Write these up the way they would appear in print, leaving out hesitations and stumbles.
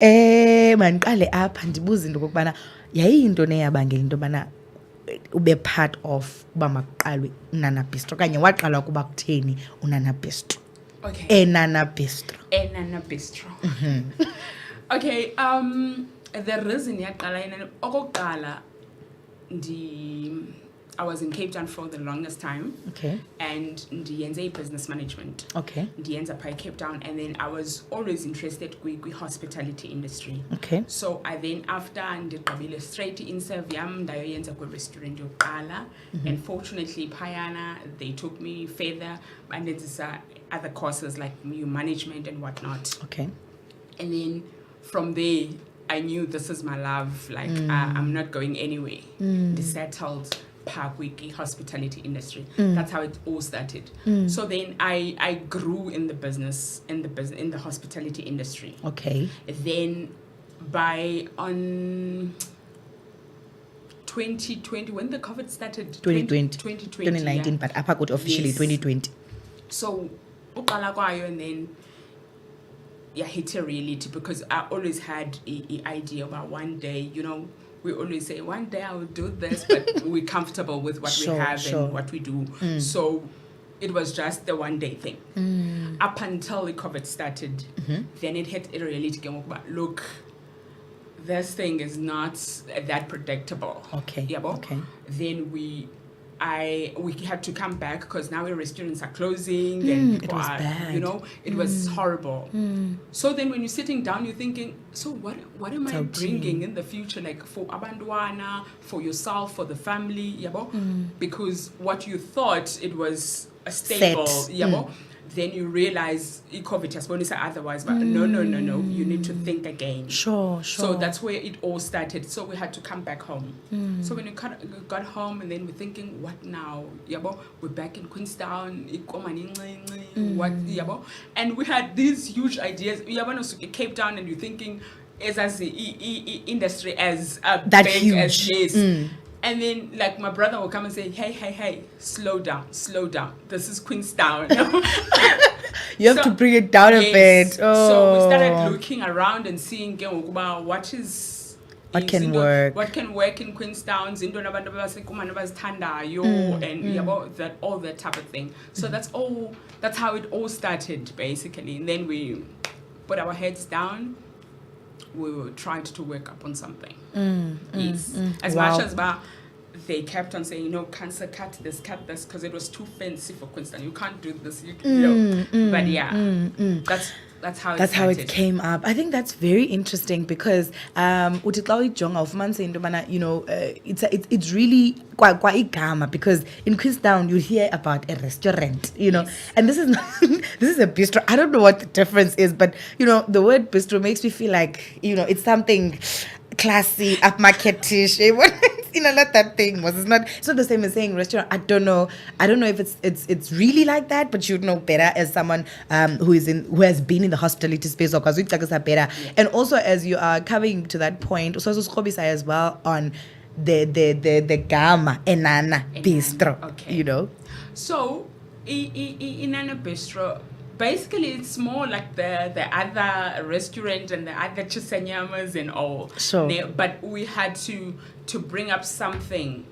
Mandiqale apha ndibuze into okokubana yayiyintoni eyabangela into yobana ube part of uba makuqalwe Enana Bistro okanye waqalwa kuba kutheni uNana Bistro? Okay. Enana Bistro. Enana Bistro. Okay, the reason yaqala okokuqala I was in Cape Town for the longest time. Okay. And ndiyenze business management. Okay. Ndiyenza by Cape Town, and then I was always interested with hospitality industry. Okay. So I then after ndiqabile straight in serve yam ndayoyenza kwi restaurant yokuqala. And fortunately Payana they took me further and it's other courses like new management and whatnot. Okay. And then from there I knew this is my love, like I'm not going anywhere. They settled Park Wiki hospitality industry. That's how it all started. So then I grew in the business in the hospitality industry. Okay. Then on 2020 when the COVID started, 2019, but apha got officially 2020. So uqala kwayo, and then hit a reality, because I always had an idea about one day, we always say one day I will do this, but we're comfortable with what we have and what we do. So it was just the one day thing. Up until the COVID started, then it hit a reality. Look, this thing is not that predictable. Okay. Yeah, okay. Then we had to come back because now the restaurants are closing and people are bad. It was horrible. So then when you're sitting down, you're thinking, so what am I bringing in the future, like for abantwana, for yourself, for the family, because what you thought it was a stable, then you realize COVID has bonus otherwise, but no, you need to think again. Sure. So that's where it all started. So we had to come back home. So when we got home, and then we're thinking, what now? We're back in Queenstown. What? And we had these huge ideas. Cape Town, and you're thinking, as the industry as that big huge. As this. And then, like, my brother will come and say, hey, slow down. This is Queenstown. You have to bring it down a bit. Oh. So we started looking around and seeing what can work. What can work in Queenstown, and that all that type of thing. So that's how it all started, basically. And then we put our heads down. We were trying to work up on something. As much as they kept on saying, cancer, cut this, because it was too fancy for Queenstown. You can't do this, But that's how it came up. I think that's very interesting because it's really quite igama, because in Queenstown you hear about a restaurant, and this is a bistro. I don't know what the difference is, but the word bistro makes me feel like it's something classy, upmarketish. Not that thing was. It's not the same as saying restaurant. I don't know if it's really like that, but you'd know better as someone who has been in the hospitality space, or better. And also, as you are coming to that point, so as well on the Gama Enana Bistro. Okay. So Enana Bistro, basically it's more like the other restaurant and the other chisanyamas and all. Sure. But we had to bring up something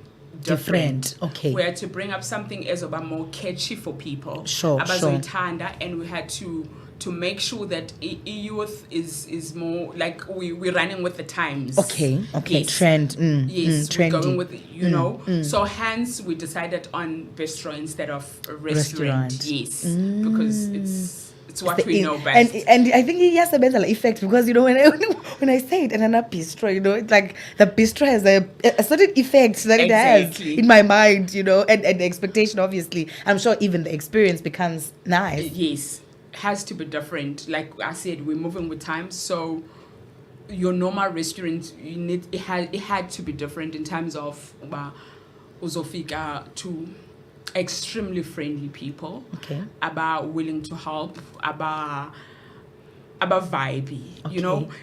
different. Okay. We had to bring up something as more catchy for people. Sure. And we had to make sure that youth is more like we're running with the times. Okay. Yes. Trend. Yes, trendy. We're going with So hence we decided on bistro instead of a restaurant. Yes, because it's what we know best. And I think it has a better effect, because when I say it, Enana Bistro, it's like the bistro has a certain effect that it has in my mind, and the expectation, obviously. I'm sure even the experience becomes nice. Yes. Has to be different. Like I said, we're moving with time, so your normal restaurant it had to be different in terms of uzofika to extremely friendly people, about willing to help, about vibey.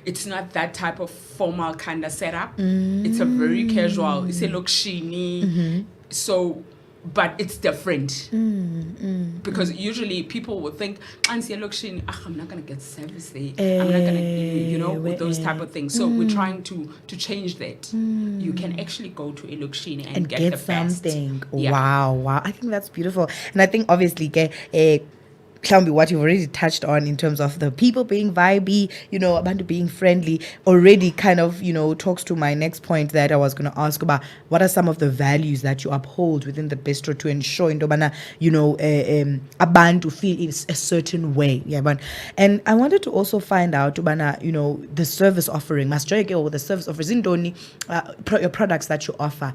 It's not that type of formal kind of setup. It's a very casual. It's a look shiny. So but it's different. Because usually people would think, I'm not going to get service there. I'm not going to, with those type of things. So we're trying to change that. You can actually go to Elukshin and get the something. best. Yeah. Wow. I think that's beautiful. And I think obviously, what you've already touched on in terms of the people being vibey, abantu being friendly, already kind of, talks to my next point that I was going to ask about. What are some of the values that you uphold within the bistro to ensure abantu feel in a certain way? Yeah, and I wanted to also find out, the service offering, or the service offering, your products that you offer.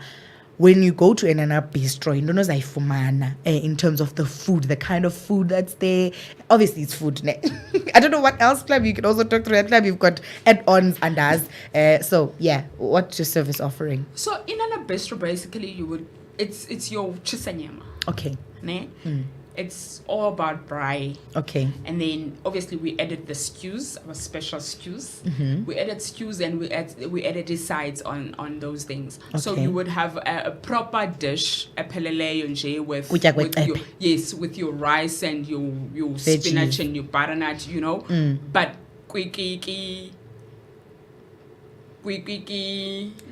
When you go to Enana Bistro, in terms of the food, the kind of food that's there. Obviously, it's food. I don't know what else, Club. You can also talk to that Club. You've got add-ons and as. So, yeah, what's your service offering? So, Enana Bistro, basically, it's your chisanyama. Okay. Ne? It's all about braai. Okay. And then obviously we added the stews, our special stews. We added stews and we added the sides on those things. Okay. So you would have a proper dish, a pelele yonje with your rice and your spinach and your butternut, But quick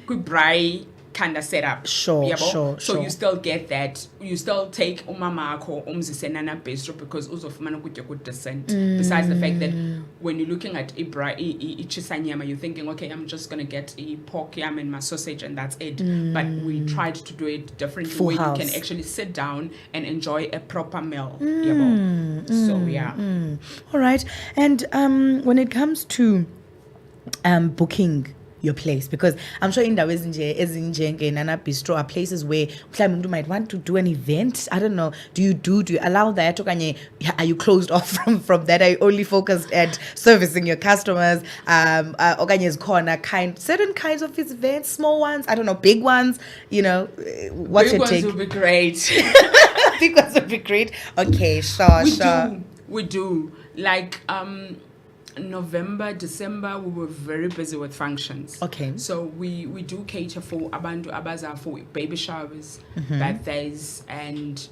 braai kind of setup. Sure. So you still get that. You still take umamako Enana Bistro because uzofumana kutya good descent. Besides the fact that when you're looking at chisanyama, you're thinking, okay, I'm just gonna get a pork yam and my sausage and that's it. But we tried to do it differently where you can actually sit down and enjoy a proper meal. So yeah. All right. And when it comes to booking your place, because I'm sure in Enana Bistro are places where you might want to do an event. I don't know. Do you allow that? Are you closed off from that? Are you only focused at servicing your customers? Certain kinds of events, small ones, I don't know, big ones, what's big your take? Big ones would be great. Big ones would be great. Okay, sure. We do. Like, November, December, we were very busy with functions. Okay. So we do cater for abantu abaza for baby showers, birthdays, and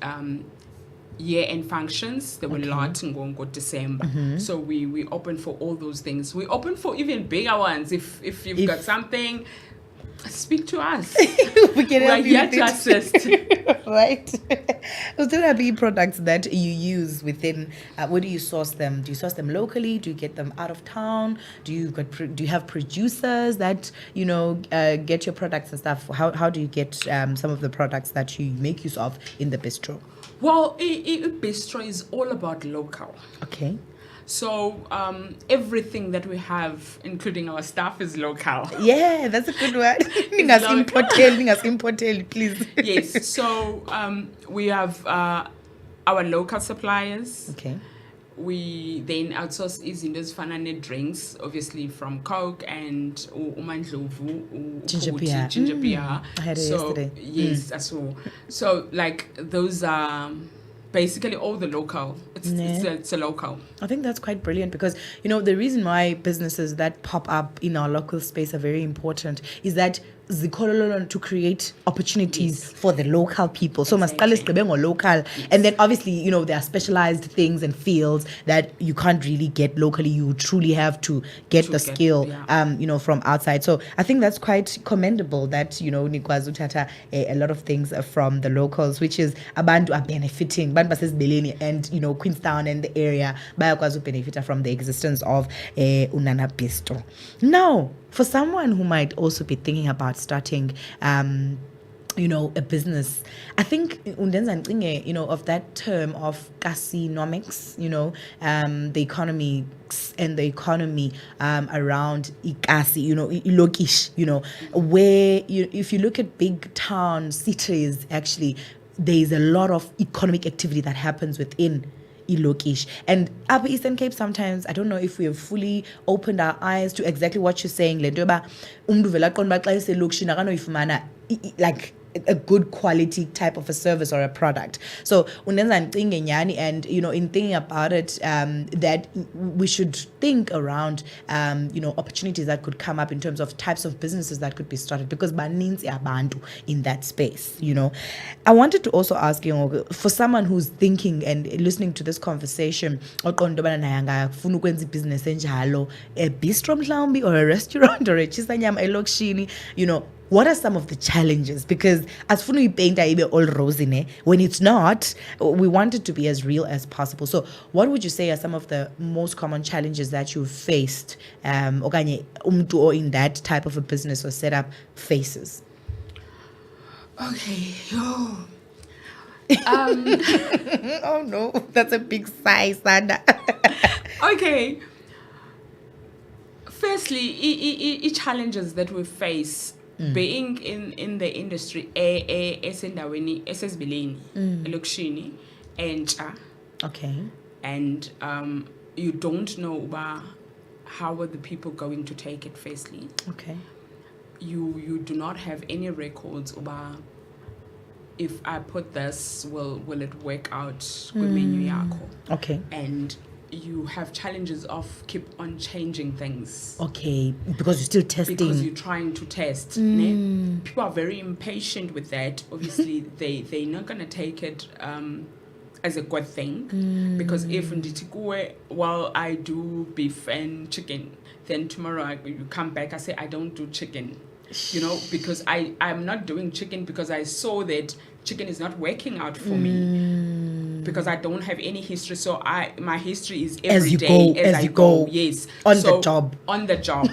year-end functions. There were a lot in December. So we open for all those things. We open for even bigger ones. If you've got something, speak to us. We can help you. We're here to assist. Right. So there are products that you use within. Where do you source them? Do you source them locally? Do you get them out of town? Do you have producers that get your products and stuff? How do you get some of the products that you make use of in the bistro? Well, a bistro is all about local. Okay. So everything that we have, including our staff, is local. Yeah, that's a good word. Importel, please. Yes. So we have our local suppliers. Okay. We then outsource izinto drinks, obviously from Coke and umandlovu, ginger beer. I had it yesterday. Yes, as well. So like those are basically all the local. It's a local. I think that's quite brilliant because, the reason why businesses that pop up in our local space are very important is that to create opportunities for the local people. So Exactly. local. And then obviously, there are specialized things and fields that you can't really get locally. You truly have to get the skill, from outside. So I think that's quite commendable that, Nikwazu Tata, a lot of things are from the locals, which is abantu are benefiting. Bantu Beleni and, Queenstown and the area, bayakwazi benefit from the existence of Enana Bistro. Now, for someone who might also be thinking about starting, a business, I think of that term of Kasinomics, the economy and the economy around Ikasi, Ilokish, where if you look at big town cities, actually, there is a lot of economic activity that happens within Ilokish. And Upper Eastern Cape, sometimes I don't know if we have fully opened our eyes to exactly what you're saying. Like a good quality type of a service or a product. So unenza ngicinge nyani, and in thinking about it, that we should think around opportunities that could come up in terms of types of businesses that could be started, because baninzi abantu in that space. I wanted to also ask you, for someone who's thinking and listening to this conversation, oqonda ubana naye angafuna ukwenza ibhizinesi enjalo, a bistro mhlawumbi, or a restaurant, or a chisanyama elokishini, what are some of the challenges? Because asifuna uyipeyinta ibe all rosy ne, when it's not, we want it to be as real as possible. So what would you say are some of the most common challenges that you've faced, okanye umntu or in that type of a business or setup faces? Okay. Oh no, that's a big sigh, Sanda. Okay. Firstly, challenges that we face being in the industry esendaweni esesibileni elokishini entsha. Okay. And you don't know how are the people going to take it. Firstly, okay, you do not have any records about if I put this, will it work out with menu yako. Okay. And you have challenges of keep on changing things. Okay, because you're still testing. Because you're trying to test. Ne? People are very impatient with that. Obviously, they're not going to take it as a good thing. Because if while I do beef and chicken, then tomorrow you come back, I say, I don't do chicken. Because I'm not doing chicken because I saw that chicken is not working out for me. Because I don't have any history, so my history is every day as I go. Yes, on the job.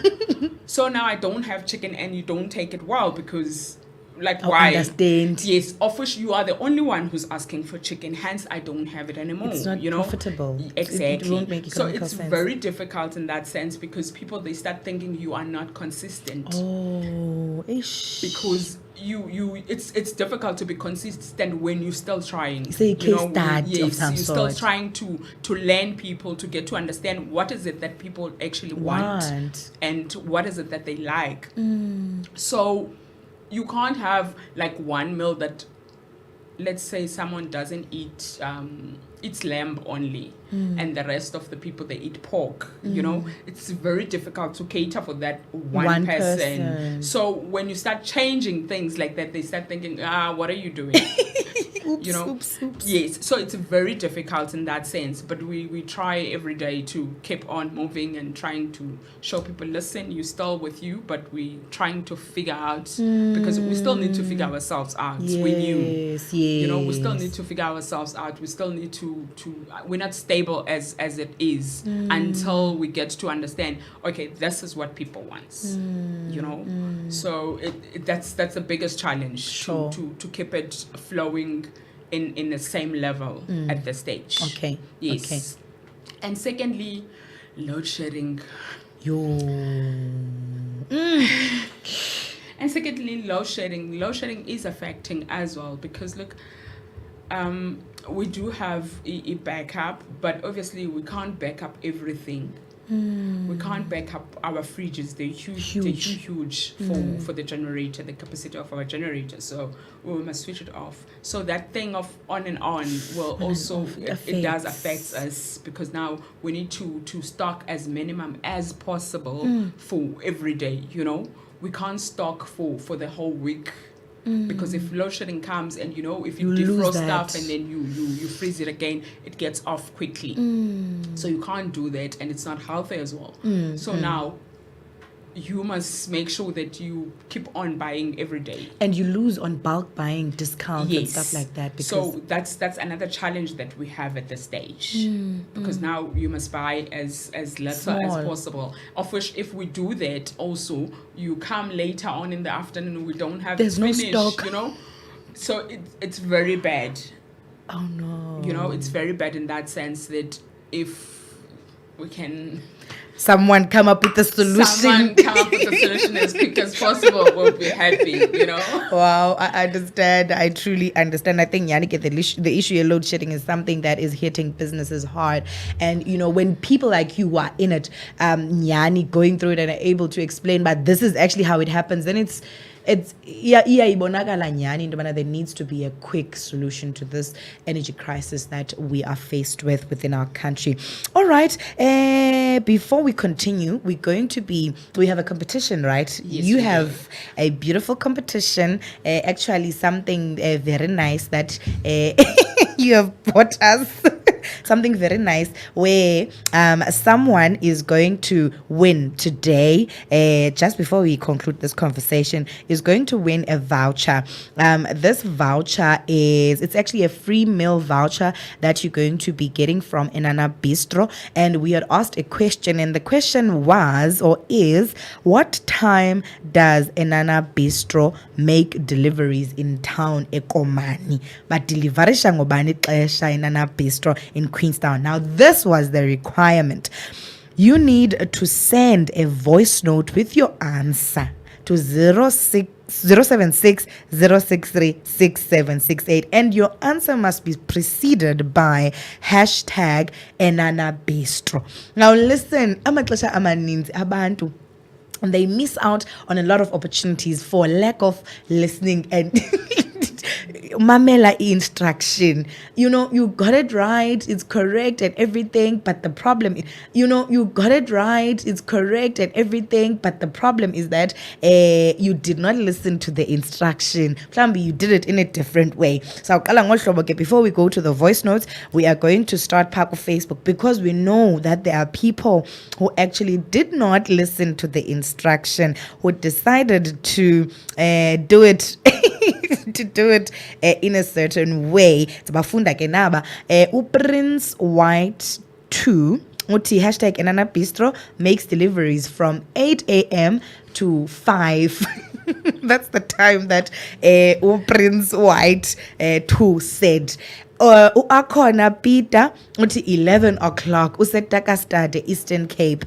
So now I don't have chicken, and you don't take it well because, I why? Understand. Yes, of which you are the only one who's asking for chicken. Hence, I don't have it anymore. It's not profitable. Exactly. It won't make economical sense. sense. Very difficult in that sense because people they start thinking you are not consistent. Oh, ish. Because it's difficult to be consistent when you're still trying. Say case start yes, of some you're sort. still trying to learn people to get to understand what is it that people actually want and what is it that they like. So you can't have one meal that, let's say someone doesn't eats lamb only and the rest of the people they eat pork. It's very difficult to cater for that one person. So when you start changing things like that, they start thinking, what are you doing? Oops. Yes, so it's very difficult in that sense, but we try every day to keep on moving and trying to show people, listen, you still with you, but we trying to figure out because we still need to figure ourselves out. Yes, We new. Yes. We still need to figure ourselves out. We still need to we're not stable as it is until we get to understand, okay, this is what people want. So that's the biggest challenge. Sure. to keep it flowing in the same level at this stage. Okay. Yes. Okay. And secondly, load shedding. And secondly, load shedding. Load shedding is affecting as well because look, we do have a backup, but obviously we can't back up everything. We can't back up our fridges. They're huge for the generator, the capacity of our generator. So we must switch it off. So that thing of on and on will also it does affect us because now we need to stock as minimum as possible for every day. We can't stock for the whole week. Because if load shedding comes and if you defrost stuff and then you freeze it again, it gets off quickly. So you can't do that, and it's not healthy as well. So now you must make sure that you keep on buying every day, and you lose on bulk buying discounts and stuff like that. Because so that's another challenge that we have at this stage because now you must buy as little as possible, of which if we do that also you come later on in the afternoon, we don't have there's no stock, so it's very bad. Oh no. It's very bad in that sense that if we can someone come up with a solution. up with the solution as quick as possible, we'll be happy, you know. Wow, I understand. I truly understand. I think Yannick, the issue of load shedding is something that is hitting businesses hard. And when people like you are in it, Yannick going through it and are able to explain, but this is actually how it happens, then it's ibonakala nyhani into yobana there needs to be a quick solution to this energy crisis that we are faced with within our country. All right, before we continue, we have a competition, right? Yes, You we have a beautiful competition, actually something very nice that you have brought us. Something very nice where someone is going to win today, just before we conclude this conversation, is going to win a voucher. This voucher it's actually a free meal voucher that you're going to be getting from Enana Bistro. And we had asked a question, and the question was, or is, what time does Enana Bistro make deliveries in town ekomani? But deliverisha ngobani xesha Enana Bistro in Queenstown. Now, this was the requirement. You need to send a voice note with your answer to 076 063 6768, and your answer must be preceded by hashtag Enana Bistro. Now, listen, amaxesha amaninzi abantu, they miss out on a lot of opportunities for lack of listening and mamela instruction. You got it right, it's correct and everything, but the problem is, you got it right, it's correct and everything, but the problem is that you did not listen to the instruction. Plambi, you did it in a different way. So before we go to the voice notes, we are going to start Paco Facebook, because we know that there are people who actually did not listen to the instruction, who decided to do it in a certain way. Bafunda ke naba Prince White 2 uthi hashtag Enana Bistro makes deliveries from 8 a.m. to 5. That's the time that Prince White 2 said. Akhona Peter uthi 11 o'clock usetakastade Eastern Cape.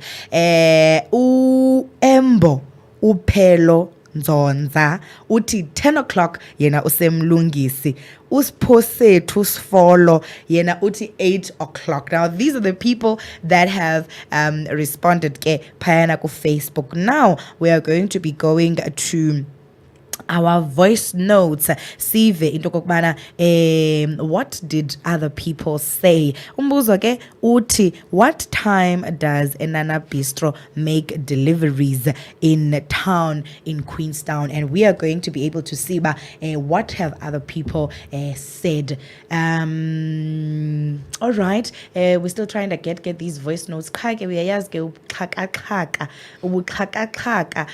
Embo uphelo Nzonza uthi 10 o'clock yena usemlungisi. Usiphosethu Sifolo yena uthi 8 o'clock. Now, these are the people that have responded ke phayana ku Facebook. Now we are going to be going to our voice notes. Sive into kokubana what did other people say? Umbuzo ke uthi, what time does Enana Bistro make deliveries in town in Queenstown? And we are going to be able to see what have other people said. All right, we're still trying to get these voice notes. Khake uyayazi ke ubuxhakaxhaka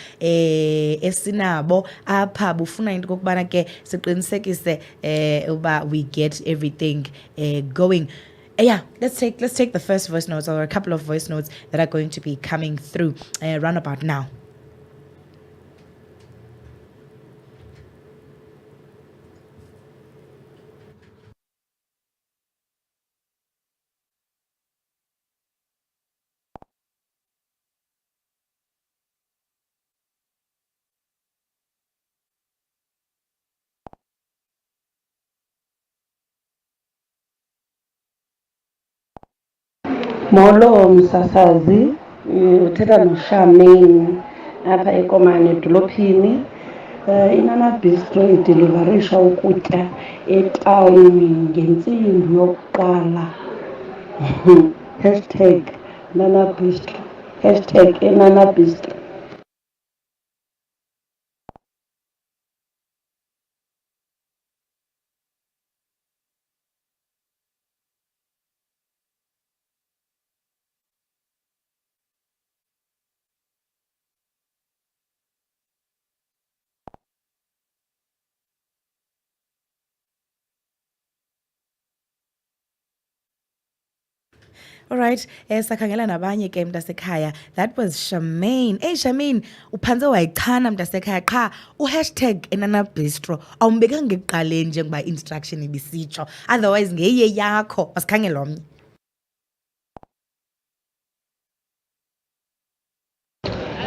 esinabo apha bufuna into kokubana ke siqinisekise uba we get everything going. Yeah, let's take the first voice notes, or a couple of voice notes that are going to be coming through round about now. Molo msasazi, uthetha noShamini apha ekomane edolophini. Enana Bistro ideliverisha ukutya etawuni ngentsimbi yokuqala. Hashtag Enana Bistro. Hashtag Enana Bistro. All right, sakhangela nabanye ke mntasekhaya. That was Charmaine. Hey Charmaine, uphanze wayichana mntasekhaya qha hashtag Enana Bistro awumbekanga ekuqaleni njengoba instruction ibisitsho, otherwise ngeye yakho. Masikhangele omnye.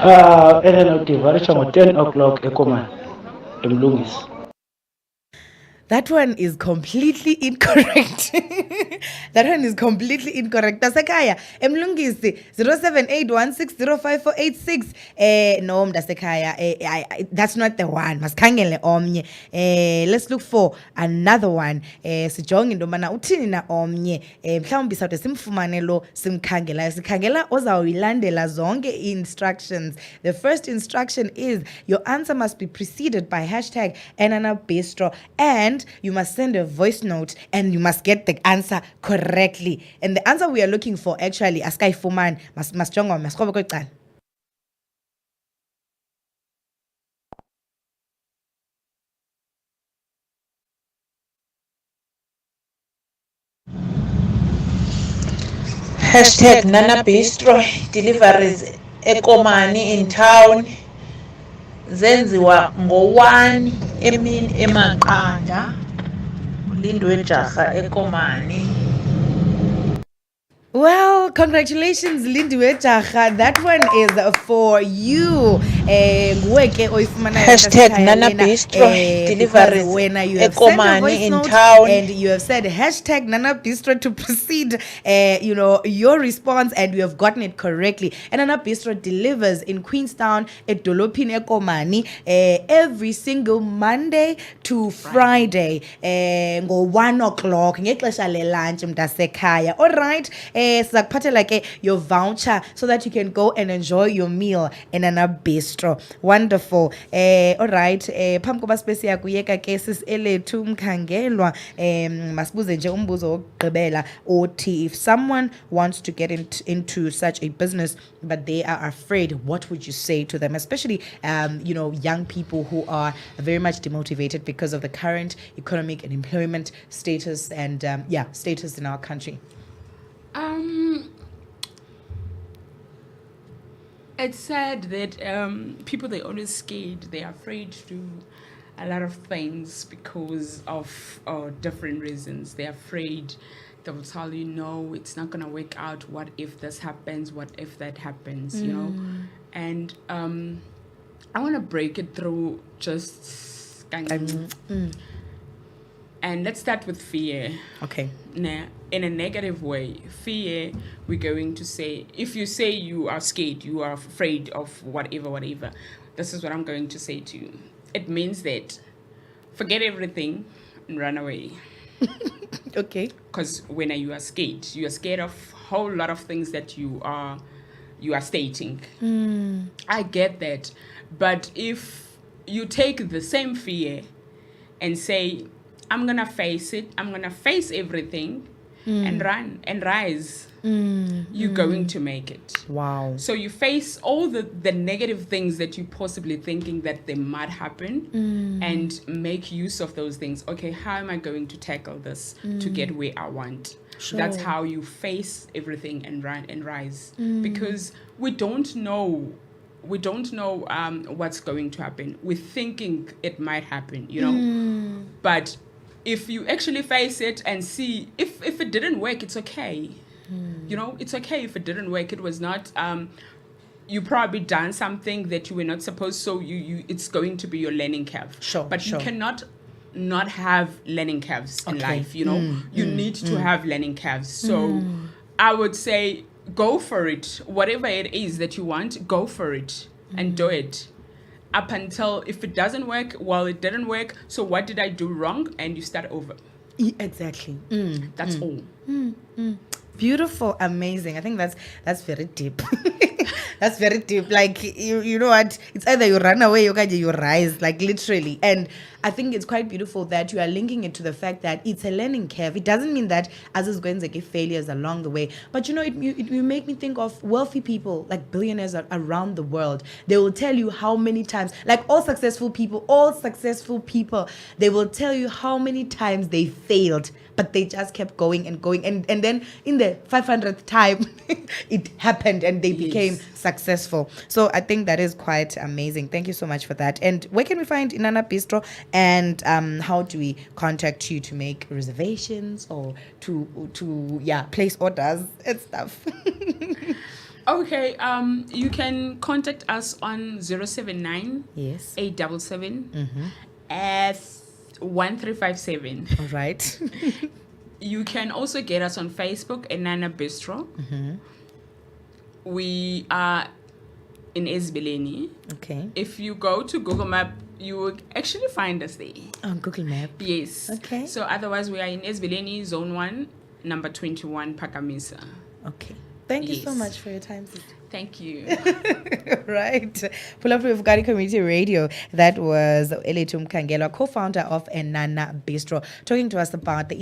Enana Bistro ngo-10 o'clock ekomani emlungisi. That one is completely incorrect. That one is completely incorrect. Tasekaya, emlungisi 0781605486. No, Tasekaya. That's not the one. Mkhangelwa omnye. Let's look for another one. Sijonge ndomana uthini na omnye. Mhlawumbi sawude simfumane lo simkhangela. Sikhangela ozawilandela zonke instructions. The first instruction is your answer must be preceded by hashtag Enana Bistro, and you must send a voice note and you must get the answer correctly. And the answer we are looking for actually askai fuman masjongo maskobe kwecala. Hashtag Nana Bistro deliveries ekomani in town zenziwa ngo-1 emini emaqanda ulindwe jarha ekomani. Well, congratulations, Lindiwe Jaha. That one is for you. Hashtag Nana Bistro deliveries ekomani in town. And you have said hashtag Nana Bistro to proceed, your response, and you have gotten it correctly. And Nana Bistro delivers in Queenstown at Dolopin Ekomani every single Monday to Friday. Go 1 o'clock. Ngexesha le lunch mntasekhaya. All right. Like your voucher so that you can go and enjoy your meal in Enana Bistro. Wonderful. All right. Phambi koba space yakuyeka ke sis Elethu Mkhangelwa masibuze nje umbuzo wokugqibela othi, if someone wants to get into such a business but they are afraid, what would you say to them, especially young people who are very much demotivated because of the current economic and employment status and status in our country? It's sad that people, they're always scared. They're afraid to do a lot of things because of different reasons. They're afraid. They will tell you, no, it's not going to work out. What if this happens? What if that happens? You know? And I want to break it through just... And let's start with fear. Okay. Now, in a negative way, fear, we're going to say, if you say you are scared, you are afraid of whatever, this is what I'm going to say to you. It means that forget everything and run away. Okay. Because when you are scared of a whole lot of things that you are stating. I get that. But if you take the same fear and say, I'm going to face it, I'm going to face everything and run and rise, you're going to make it. Wow. So you face all the negative things that you possibly thinking that they might happen and make use of those things. Okay, how am I going to tackle this to get where I want? Sure. That's how you face everything and run and rise. Because we don't know what's going to happen. We're thinking it might happen, But if you actually face it and see, if it didn't work, it's okay. It's okay if it didn't work. It was not, you probably done something that you were not supposed, so it's going to be your learning curve. Sure. But you cannot not have learning curves in life, you need to have learning curves. So I would say, go for it. Whatever it is that you want, go for it and do it. Up until, if it doesn't work, well, it didn't work. So what did I do wrong? And you start over. Exactly. That's all. Beautiful, amazing. I think that's very deep. That's very deep. Like, you know what? It's either you run away or you rise, like literally. And I think it's quite beautiful that you are linking it to the fact that it's a learning curve. It doesn't mean that as is going to get failures along the way. But it make me think of wealthy people, like billionaires around the world. They will tell you how many times, like all successful people, they will tell you how many times they failed, but they just kept going and going. And then in the 500th time, it happened and they became successful. So I think that is quite amazing. Thank you so much for that. And where can we find Enana Bistro? And how do we contact you to make reservations or to place orders and stuff? Okay, you can contact us on 079 Yes. 877 1357. All right. You can also get us on Facebook, Enana Bistro. We are in Ezbeleni. Okay. If you go to Google Map, you will actually find us there. On Google Map. Yes. Okay. So otherwise, we are in Ezbeleni, Zone 1, number 21, Pakamisa. Okay. Thank you so Yes. much for your time, sister. Thank you. Right. Pull up with Gari Community Radio. That was Elethu Mkhangelwa, co-founder of Enana Bistro, talking to us about the